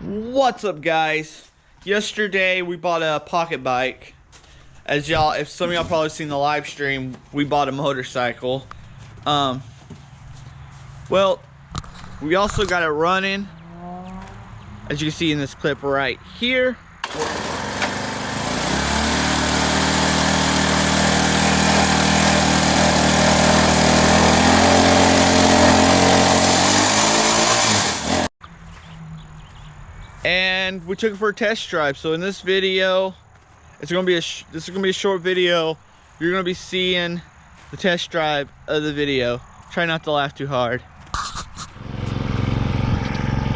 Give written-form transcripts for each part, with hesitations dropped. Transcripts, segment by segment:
What's up, guys? Yesterday we bought a pocket bike. As y'all, if some of y'all probably seen the live stream, we bought a motorcycle. Well, we also got it running, as you can see in this clip right here. And we took it for a test drive. So in this video, it's gonna be this is gonna be a short video. You're gonna be seeing the test drive of the video. Try not to laugh too hard.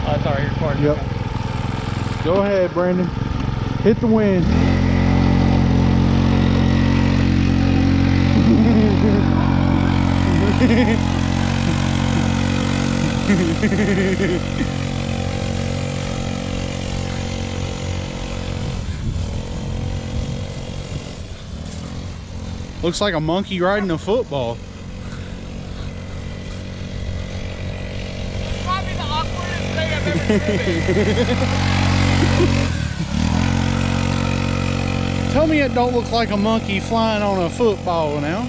Oh, it's already recording. Yep. Go ahead, Brandon. Hit the wind. Looks like a monkey riding a football. Probably the awkwardest thing I've ever seen. Tell me it don't look like a monkey flying on a football now.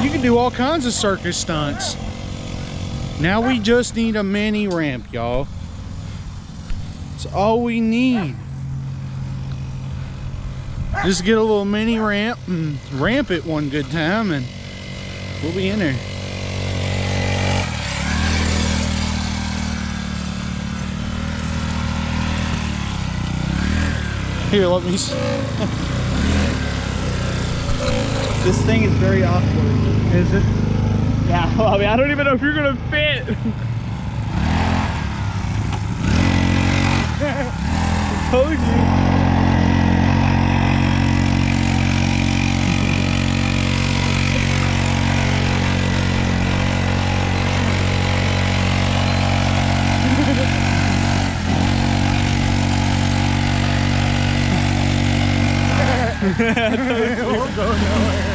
You can do all kinds of circus stunts. Now we just need a mini ramp, y'all. That's all we need. Just get a little mini ramp and ramp it one good time and we'll be in there. Here, let me see. This thing is very awkward. Is it? Yeah, well, I mean, I don't even know if you're gonna fit. I told you. We'll go nowhere.